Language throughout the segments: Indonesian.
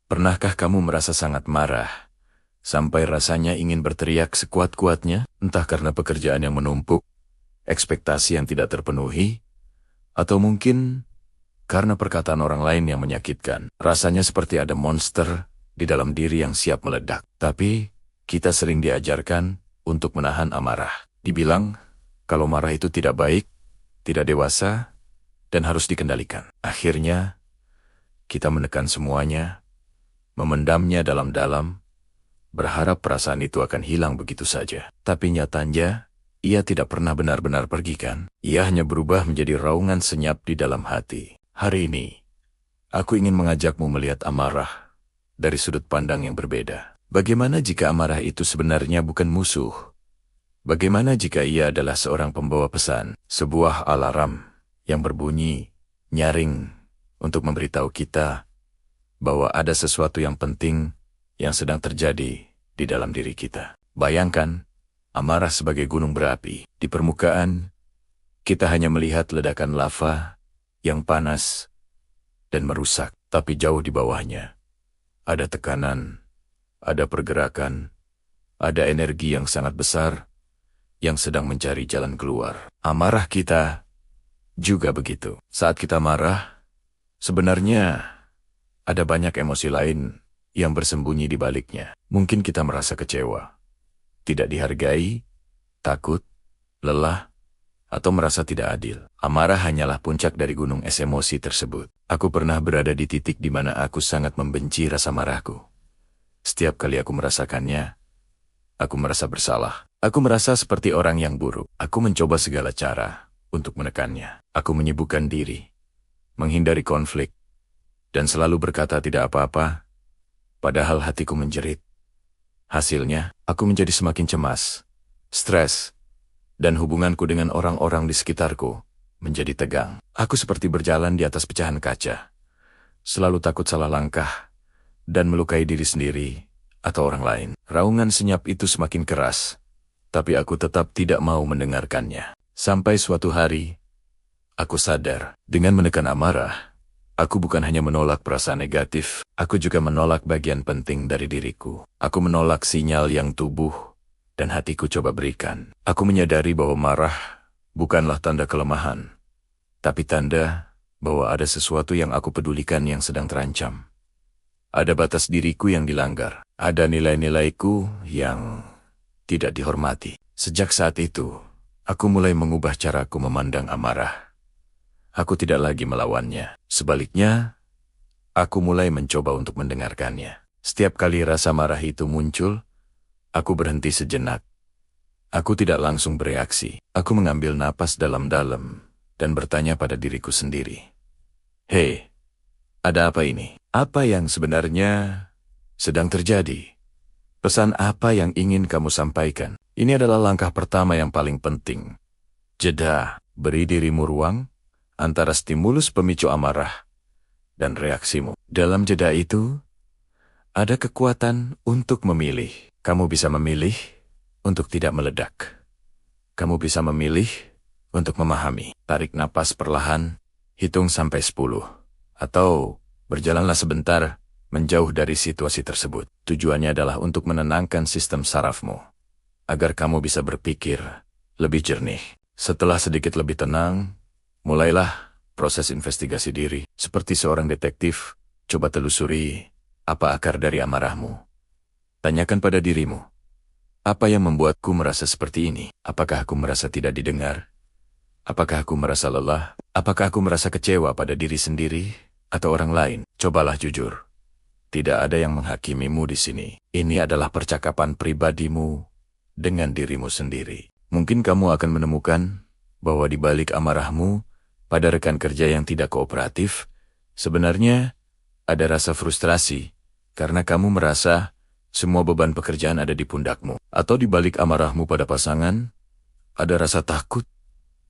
Pernahkah kamu merasa sangat marah, sampai rasanya ingin berteriak sekuat-kuatnya, entah karena pekerjaan yang menumpuk, ekspektasi yang tidak terpenuhi, atau mungkin karena perkataan orang lain yang menyakitkan? Rasanya seperti ada monster di dalam diri yang siap meledak. Tapi, kita sering diajarkan untuk menahan amarah. Dibilang, kalau marah itu tidak baik, tidak dewasa, dan harus dikendalikan. Akhirnya, kita menekan semuanya, memendamnya dalam-dalam, berharap perasaan itu akan hilang begitu saja. Tapi nyatanya, ia tidak pernah benar-benar pergi kan? Ia hanya berubah menjadi raungan senyap di dalam hati. Hari ini, aku ingin mengajakmu melihat amarah dari sudut pandang yang berbeda. Bagaimana jika amarah itu sebenarnya bukan musuh? Bagaimana jika ia adalah seorang pembawa pesan, sebuah alarm yang berbunyi, nyaring, untuk memberitahu kita bahwa ada sesuatu yang penting yang sedang terjadi di dalam diri kita. Bayangkan, amarah sebagai gunung berapi. Di permukaan, kita hanya melihat ledakan lava yang panas dan merusak. Tapi jauh di bawahnya, ada tekanan, ada pergerakan, ada energi yang sangat besar yang sedang mencari jalan keluar. Amarah kita juga begitu. Saat kita marah, sebenarnya ada banyak emosi lain yang bersembunyi di baliknya. Mungkin kita merasa kecewa, tidak dihargai, takut, lelah, atau merasa tidak adil. Amarah hanyalah puncak dari gunung es emosi tersebut. Aku pernah berada di titik di mana aku sangat membenci rasa marahku. Setiap kali aku merasakannya, aku merasa bersalah. Aku merasa seperti orang yang buruk. Aku mencoba segala cara untuk menekannya. Aku menyibukkan diri, menghindari konflik, dan selalu berkata tidak apa-apa, padahal hatiku menjerit. Hasilnya, aku menjadi semakin cemas, stres, dan hubunganku dengan orang-orang di sekitarku menjadi tegang. Aku seperti berjalan di atas pecahan kaca, selalu takut salah langkah, dan melukai diri sendiri atau orang lain. Raungan senyap itu semakin keras, tapi aku tetap tidak mau mendengarkannya. Sampai suatu hari, aku sadar, dengan menekan amarah, aku bukan hanya menolak perasaan negatif, aku juga menolak bagian penting dari diriku. Aku menolak sinyal yang tubuh dan hatiku coba berikan. Aku menyadari bahwa marah bukanlah tanda kelemahan, tapi tanda bahwa ada sesuatu yang aku pedulikan yang sedang terancam. Ada batas diriku yang dilanggar, ada nilai-nilaiku yang tidak dihormati. Sejak saat itu, aku mulai mengubah caraku memandang amarah. Aku tidak lagi melawannya. Sebaliknya, aku mulai mencoba untuk mendengarkannya. Setiap kali rasa marah itu muncul, aku berhenti sejenak. Aku tidak langsung bereaksi. Aku mengambil napas dalam-dalam dan bertanya pada diriku sendiri. Hei, ada apa ini? Apa yang sebenarnya sedang terjadi? Pesan apa yang ingin kamu sampaikan? Ini adalah langkah pertama yang paling penting. Jeda, beri dirimu ruang antara stimulus pemicu amarah dan reaksimu. Dalam jeda itu, ada kekuatan untuk memilih. Kamu bisa memilih untuk tidak meledak. Kamu bisa memilih untuk memahami. Tarik napas perlahan, hitung sampai 10. Atau berjalanlah sebentar menjauh dari situasi tersebut. Tujuannya adalah untuk menenangkan sistem sarafmu, agar kamu bisa berpikir lebih jernih. Setelah sedikit lebih tenang, mulailah proses investigasi diri. Seperti seorang detektif, coba telusuri apa akar dari amarahmu. Tanyakan pada dirimu, apa yang membuatku merasa seperti ini? Apakah aku merasa tidak didengar? Apakah aku merasa lelah? Apakah aku merasa kecewa pada diri sendiri atau orang lain? Cobalah jujur. Tidak ada yang menghakimimu di sini. Ini adalah percakapan pribadimu dengan dirimu sendiri. Mungkin kamu akan menemukan bahwa di balik amarahmu pada rekan kerja yang tidak kooperatif, sebenarnya ada rasa frustrasi karena kamu merasa semua beban pekerjaan ada di pundakmu. Atau di balik amarahmu pada pasangan, ada rasa takut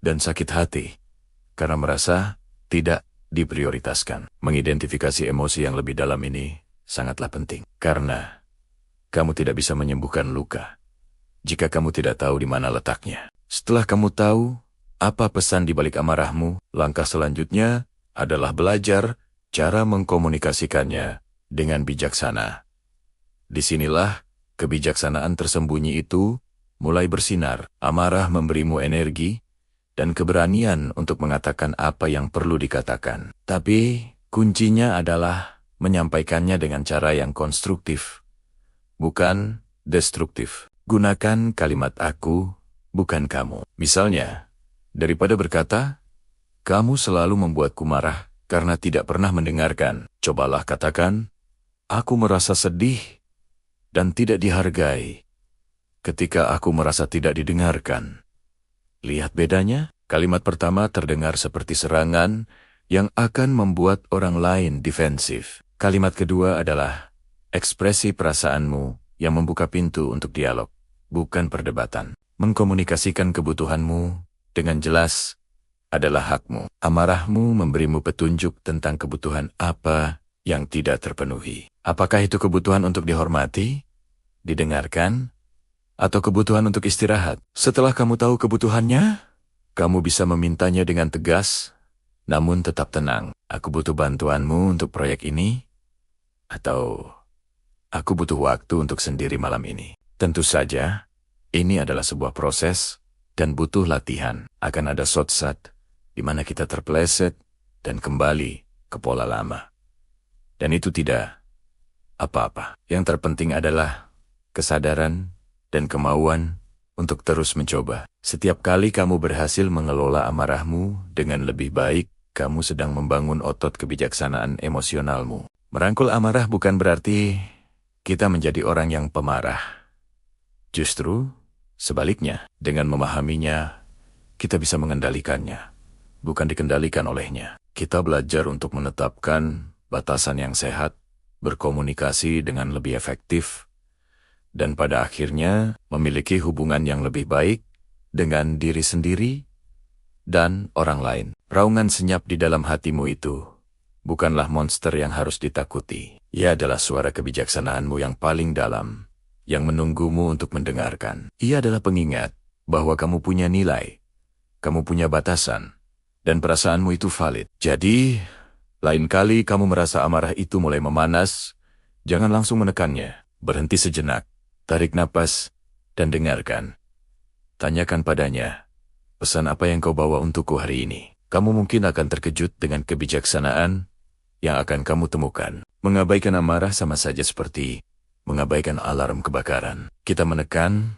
dan sakit hati karena merasa tidak diprioritaskan. Mengidentifikasi emosi yang lebih dalam ini sangatlah penting, karena kamu tidak bisa menyembuhkan luka jika kamu tidak tahu di mana letaknya. Setelah kamu tahu apa pesan di balik amarahmu, langkah selanjutnya adalah belajar cara mengkomunikasikannya dengan bijaksana. Disinilah kebijaksanaan tersembunyi itu mulai bersinar. Amarah memberimu energi dan keberanian untuk mengatakan apa yang perlu dikatakan. Tapi kuncinya adalah menyampaikannya dengan cara yang konstruktif, bukan destruktif. Gunakan kalimat aku, bukan kamu. Misalnya, daripada berkata, kamu selalu membuatku marah karena tidak pernah mendengarkan. Cobalah katakan, aku merasa sedih dan tidak dihargai ketika aku merasa tidak didengarkan. Lihat bedanya? Kalimat pertama terdengar seperti serangan yang akan membuat orang lain defensif. Kalimat kedua adalah ekspresi perasaanmu yang membuka pintu untuk dialog, bukan perdebatan. Mengkomunikasikan kebutuhanmu dengan jelas adalah hakmu. Amarahmu memberimu petunjuk tentang kebutuhan apa yang tidak terpenuhi. Apakah itu kebutuhan untuk dihormati, didengarkan, atau kebutuhan untuk istirahat? Setelah kamu tahu kebutuhannya, kamu bisa memintanya dengan tegas, namun tetap tenang. Aku butuh bantuanmu untuk proyek ini, atau aku butuh waktu untuk sendiri malam ini. Tentu saja, ini adalah sebuah proses dan butuh latihan. Akan ada saat di mana kita terpeleset dan kembali ke pola lama. Dan itu tidak apa-apa. Yang terpenting adalah kesadaran dan kemauan untuk terus mencoba. Setiap kali kamu berhasil mengelola amarahmu dengan lebih baik, kamu sedang membangun otot kebijaksanaan emosionalmu. Merangkul amarah bukan berarti kita menjadi orang yang pemarah. Justru, sebaliknya, dengan memahaminya, kita bisa mengendalikannya, bukan dikendalikan olehnya. Kita belajar untuk menetapkan batasan yang sehat, berkomunikasi dengan lebih efektif, dan pada akhirnya memiliki hubungan yang lebih baik dengan diri sendiri dan orang lain. Raungan senyap di dalam hatimu itu bukanlah monster yang harus ditakuti. Ia adalah suara kebijaksanaanmu yang paling dalam, yang menunggumu untuk mendengarkan. Ia adalah pengingat bahwa kamu punya nilai, kamu punya batasan, dan perasaanmu itu valid. Jadi, lain kali kamu merasa amarah itu mulai memanas, jangan langsung menekannya. Berhenti sejenak, tarik napas, dan dengarkan. Tanyakan padanya, pesan apa yang kau bawa untukku hari ini? Kamu mungkin akan terkejut dengan kebijaksanaan yang akan kamu temukan. Mengabaikan amarah sama saja seperti mengabaikan alarm kebakaran. Kita menekan,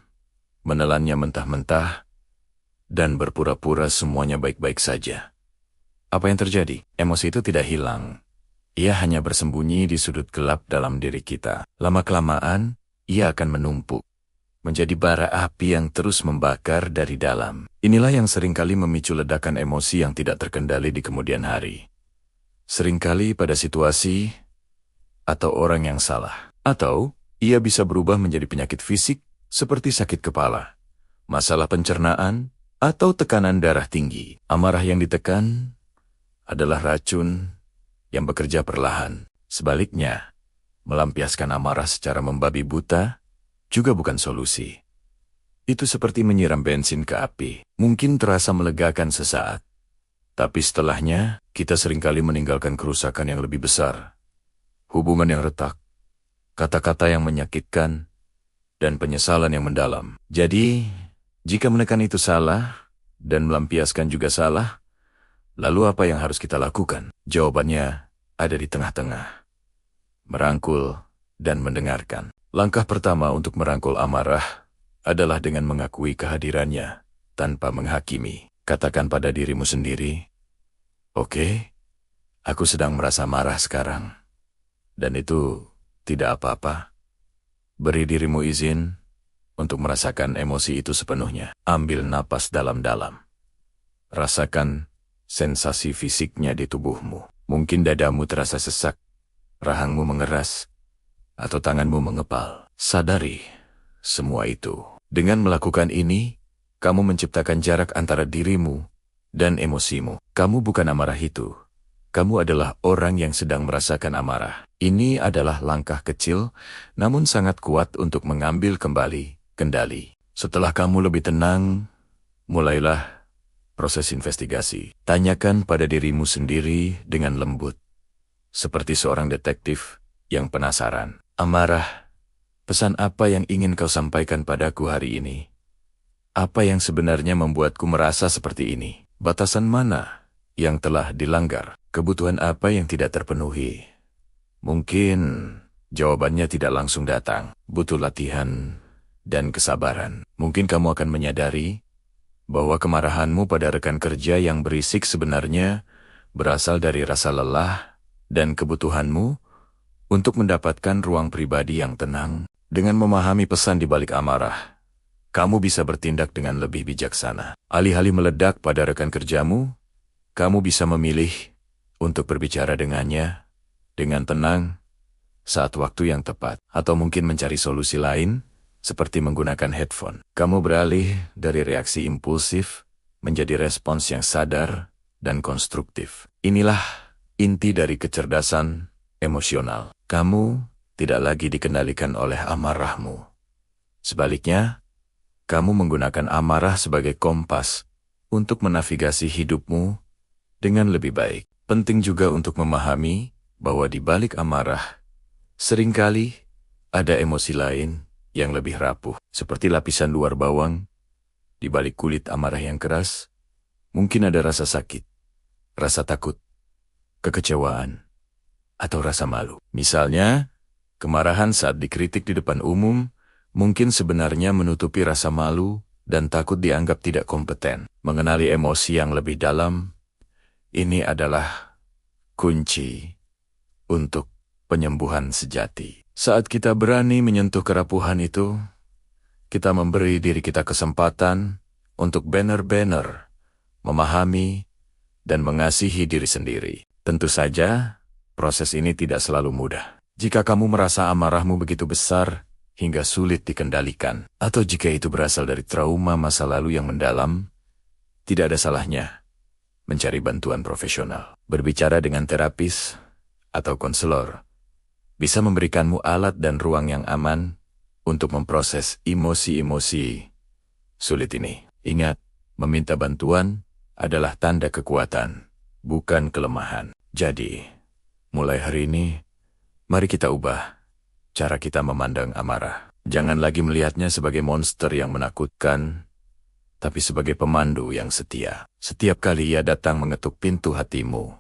menelannya mentah-mentah, dan berpura-pura semuanya baik-baik saja. Apa yang terjadi? Emosi itu tidak hilang. Ia hanya bersembunyi di sudut gelap dalam diri kita. Lama-kelamaan, ia akan menumpuk, menjadi bara api yang terus membakar dari dalam. Inilah yang seringkali memicu ledakan emosi yang tidak terkendali di kemudian hari. Seringkali pada situasi atau orang yang salah. Atau ia bisa berubah menjadi penyakit fisik seperti sakit kepala, masalah pencernaan, atau tekanan darah tinggi. Amarah yang ditekan adalah racun yang bekerja perlahan. Sebaliknya, melampiaskan amarah secara membabi buta juga bukan solusi. Itu seperti menyiram bensin ke api. Mungkin terasa melegakan sesaat, tapi setelahnya kita seringkali meninggalkan kerusakan yang lebih besar. Hubungan yang retak, kata-kata yang menyakitkan, dan penyesalan yang mendalam. Jadi, jika menekan itu salah, dan melampiaskan juga salah, lalu apa yang harus kita lakukan? Jawabannya ada di tengah-tengah. Merangkul dan mendengarkan. Langkah pertama untuk merangkul amarah adalah dengan mengakui kehadirannya tanpa menghakimi. Katakan pada dirimu sendiri, oke, aku sedang merasa marah sekarang. Dan itu tidak apa-apa. Beri dirimu izin untuk merasakan emosi itu sepenuhnya. Ambil napas dalam-dalam. Rasakan sensasi fisiknya di tubuhmu. Mungkin dadamu terasa sesak, rahangmu mengeras, atau tanganmu mengepal. Sadari semua itu. Dengan melakukan ini, kamu menciptakan jarak antara dirimu dan emosimu. Kamu bukan amarah itu. Kamu adalah orang yang sedang merasakan amarah. Ini adalah langkah kecil, namun sangat kuat untuk mengambil kembali kendali. Setelah kamu lebih tenang, mulailah proses investigasi. Tanyakan pada dirimu sendiri dengan lembut, seperti seorang detektif yang penasaran. Amarah, pesan apa yang ingin kau sampaikan padaku hari ini? Apa yang sebenarnya membuatku merasa seperti ini? Batasan mana yang telah dilanggar? Kebutuhan apa yang tidak terpenuhi? Mungkin jawabannya tidak langsung datang. Butuh latihan dan kesabaran. Mungkin kamu akan menyadari bahwa kemarahanmu pada rekan kerja yang berisik sebenarnya berasal dari rasa lelah dan kebutuhanmu untuk mendapatkan ruang pribadi yang tenang. Dengan memahami pesan di balik amarah, kamu bisa bertindak dengan lebih bijaksana. Alih-alih meledak pada rekan kerjamu, kamu bisa memilih untuk berbicara dengannya dengan tenang saat waktu yang tepat, atau mungkin mencari solusi lain seperti menggunakan headphone. Kamu beralih dari reaksi impulsif menjadi respons yang sadar dan konstruktif. Inilah inti dari kecerdasan emosional. Kamu tidak lagi dikendalikan oleh amarahmu. Sebaliknya, kamu menggunakan amarah sebagai kompas untuk menavigasi hidupmu dengan lebih baik. Penting juga untuk memahami bahwa di balik amarah, seringkali ada emosi lain yang lebih rapuh, seperti lapisan luar bawang. Di balik kulit amarah yang keras, mungkin ada rasa sakit, rasa takut, kekecewaan, atau rasa malu. Misalnya, kemarahan saat dikritik di depan umum mungkin sebenarnya menutupi rasa malu dan takut dianggap tidak kompeten. Mengenali emosi yang lebih dalam, ini adalah kunci untuk penyembuhan sejati. Saat kita berani menyentuh kerapuhan itu, kita memberi diri kita kesempatan untuk benar-benar memahami dan mengasihi diri sendiri. Tentu saja, proses ini tidak selalu mudah. Jika kamu merasa amarahmu begitu besar hingga sulit dikendalikan, atau jika itu berasal dari trauma masa lalu yang mendalam, tidak ada salahnya mencari bantuan profesional. Berbicara dengan terapis atau konselor bisa memberikanmu alat dan ruang yang aman untuk memproses emosi-emosi sulit ini. Ingat, meminta bantuan adalah tanda kekuatan, bukan kelemahan. Jadi, mulai hari ini, mari kita ubah cara kita memandang amarah. Jangan lagi melihatnya sebagai monster yang menakutkan, tapi sebagai pemandu yang setia. Setiap kali ia datang mengetuk pintu hatimu,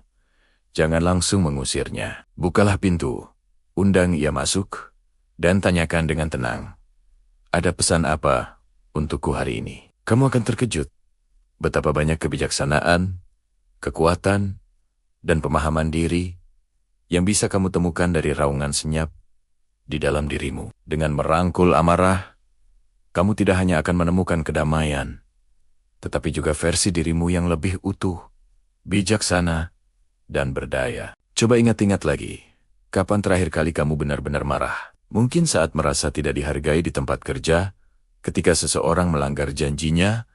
jangan langsung mengusirnya. Bukalah pintu, undang ia masuk, dan tanyakan dengan tenang, ada pesan apa untukku hari ini? Kamu akan terkejut betapa banyak kebijaksanaan, kekuatan, dan pemahaman diri yang bisa kamu temukan dari raungan senyap di dalam dirimu. Dengan merangkul amarah, kamu tidak hanya akan menemukan kedamaian, tetapi juga versi dirimu yang lebih utuh, bijaksana, dan berdaya. Coba ingat-ingat lagi, kapan terakhir kali kamu benar-benar marah? Mungkin saat merasa tidak dihargai di tempat kerja, ketika seseorang melanggar janjinya,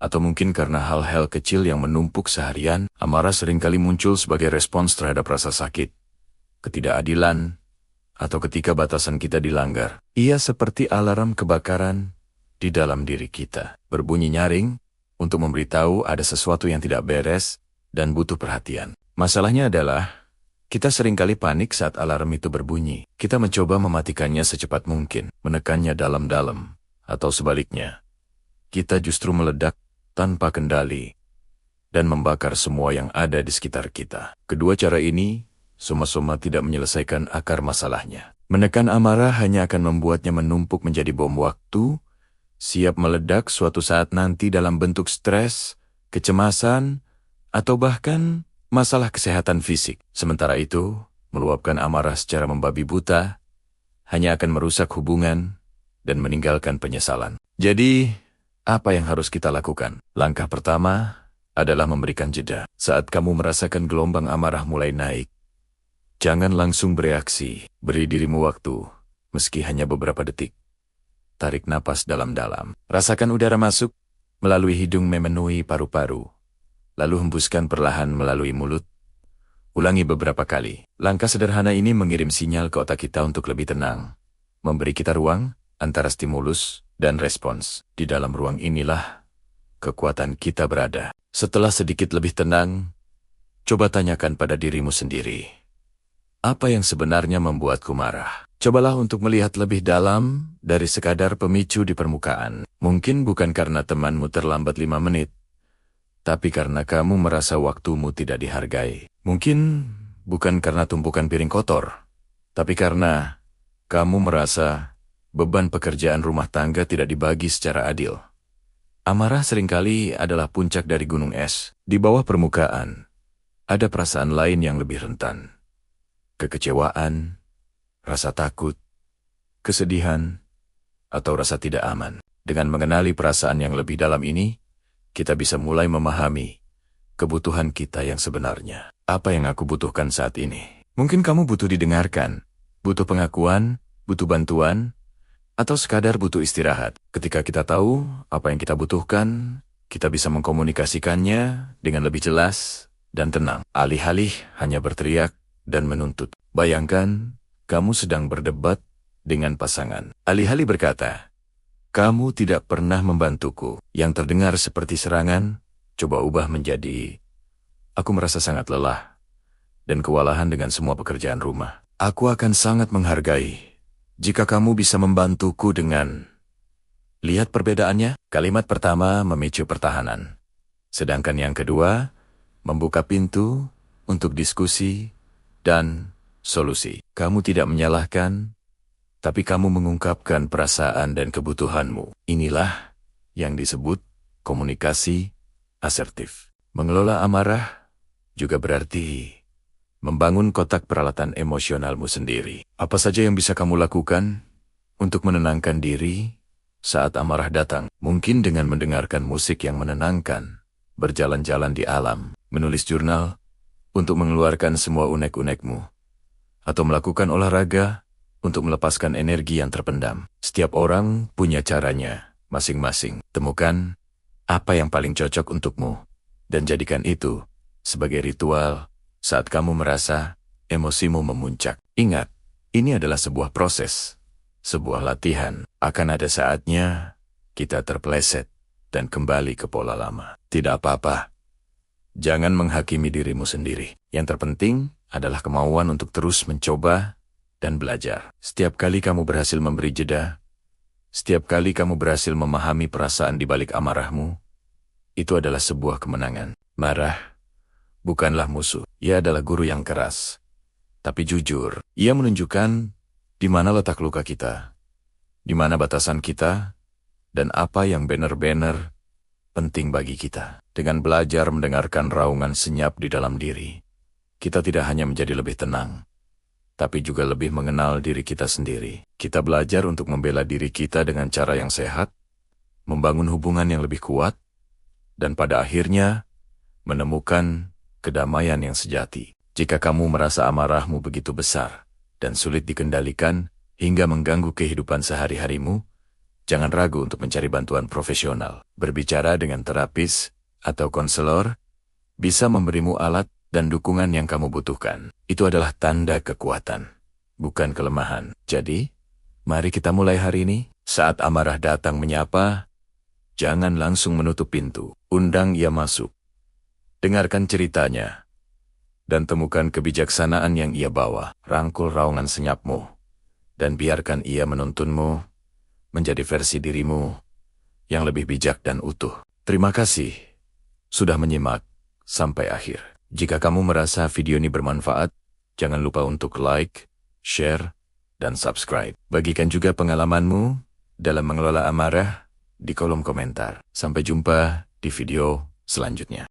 atau mungkin karena hal-hal kecil yang menumpuk seharian. Amarah seringkali muncul sebagai respons terhadap rasa sakit, ketidakadilan, atau ketika batasan kita dilanggar. Ia seperti alarm kebakaran di dalam diri kita, berbunyi nyaring untuk memberitahu ada sesuatu yang tidak beres dan butuh perhatian. Masalahnya adalah, kita seringkali panik saat alarm itu berbunyi. Kita mencoba mematikannya secepat mungkin, menekannya dalam-dalam, atau sebaliknya. Kita justru meledak tanpa kendali dan membakar semua yang ada di sekitar kita. Kedua cara ini sama-sama tidak menyelesaikan akar masalahnya. Menekan amarah hanya akan membuatnya menumpuk menjadi bom waktu, siap meledak suatu saat nanti dalam bentuk stres, kecemasan, atau bahkan masalah kesehatan fisik. Sementara itu, meluapkan amarah secara membabi buta hanya akan merusak hubungan dan meninggalkan penyesalan. Jadi, apa yang harus kita lakukan? Langkah pertama adalah memberikan jeda. Saat kamu merasakan gelombang amarah mulai naik, jangan langsung bereaksi. Beri dirimu waktu, meski hanya beberapa detik. Tarik napas dalam-dalam. Rasakan udara masuk melalui hidung memenuhi paru-paru, lalu hembuskan perlahan melalui mulut. Ulangi beberapa kali. Langkah sederhana ini mengirim sinyal ke otak kita untuk lebih tenang, memberi kita ruang antara stimulus dan respons. Di dalam ruang inilah kekuatan kita berada. Setelah sedikit lebih tenang, coba tanyakan pada dirimu sendiri, Apa yang sebenarnya membuatku marah? Cobalah untuk melihat lebih dalam dari sekadar pemicu di permukaan. Mungkin bukan karena temanmu terlambat 5 menit, tapi karena kamu merasa waktumu tidak dihargai. Mungkin bukan karena tumpukan piring kotor, tapi karena kamu merasa beban pekerjaan rumah tangga tidak dibagi secara adil. Amarah seringkali adalah puncak dari gunung es. Di bawah permukaan, ada perasaan lain yang lebih rentan. Kekecewaan, rasa takut, kesedihan, atau rasa tidak aman. Dengan mengenali perasaan yang lebih dalam ini, kita bisa mulai memahami kebutuhan kita yang sebenarnya. Apa yang aku butuhkan saat ini? Mungkin kamu butuh didengarkan, butuh pengakuan, butuh bantuan, atau sekadar butuh istirahat. Ketika kita tahu apa yang kita butuhkan, kita bisa mengkomunikasikannya dengan lebih jelas dan tenang. Alih-alih hanya berteriak dan menuntut. Bayangkan, kamu sedang berdebat dengan pasangan. Alih-alih berkata, "Kamu tidak pernah membantuku," yang terdengar seperti serangan, coba ubah menjadi, "Aku merasa sangat lelah dan kewalahan dengan semua pekerjaan rumah. Aku akan sangat menghargai jika kamu bisa membantuku dengan..." Lihat perbedaannya? Kalimat pertama memicu pertahanan, sedangkan yang kedua membuka pintu untuk diskusi dan solusi. Kamu tidak menyalahkan, tapi kamu mengungkapkan perasaan dan kebutuhanmu. Inilah yang disebut komunikasi asertif. Mengelola amarah juga berarti membangun kotak peralatan emosionalmu sendiri. Apa saja yang bisa kamu lakukan untuk menenangkan diri saat amarah datang? Mungkin dengan mendengarkan musik yang menenangkan, berjalan-jalan di alam, menulis jurnal untuk mengeluarkan semua unek-unekmu, atau melakukan olahraga untuk melepaskan energi yang terpendam. Setiap orang punya caranya masing-masing. Temukan apa yang paling cocok untukmu, dan jadikan itu sebagai ritual saat kamu merasa emosimu memuncak. Ingat, ini adalah sebuah proses, sebuah latihan. Akan ada saatnya kita terpeleset dan kembali ke pola lama. Tidak apa-apa. Jangan menghakimi dirimu sendiri. Yang terpenting adalah kemauan untuk terus mencoba dan belajar. Setiap kali kamu berhasil memberi jeda, setiap kali kamu berhasil memahami perasaan di balik amarahmu, itu adalah sebuah kemenangan. Marah bukanlah musuh. Ia adalah guru yang keras, tapi jujur. Ia menunjukkan di mana letak luka kita, di mana batasan kita, dan apa yang benar-benar penting bagi kita. Dengan belajar mendengarkan raungan senyap di dalam diri, kita tidak hanya menjadi lebih tenang, tapi juga lebih mengenal diri kita sendiri. Kita belajar untuk membela diri kita dengan cara yang sehat, membangun hubungan yang lebih kuat, dan pada akhirnya menemukan kedamaian yang sejati. Jika kamu merasa amarahmu begitu besar dan sulit dikendalikan hingga mengganggu kehidupan sehari-harimu, jangan ragu untuk mencari bantuan profesional. Berbicara dengan terapis atau konselor bisa memberimu alat dan dukungan yang kamu butuhkan. Itu adalah tanda kekuatan, bukan kelemahan. Jadi, mari kita mulai hari ini. Saat amarah datang menyapa, jangan langsung menutup pintu. Undang ia masuk. Dengarkan ceritanya, dan temukan kebijaksanaan yang ia bawa. Rangkul raungan senyapmu, dan biarkan ia menuntunmu menjadi versi dirimu yang lebih bijak dan utuh. Terima kasih sudah menyimak sampai akhir. Jika kamu merasa video ini bermanfaat, jangan lupa untuk like, share, dan subscribe. Bagikan juga pengalamanmu dalam mengelola amarah di kolom komentar. Sampai jumpa di video selanjutnya.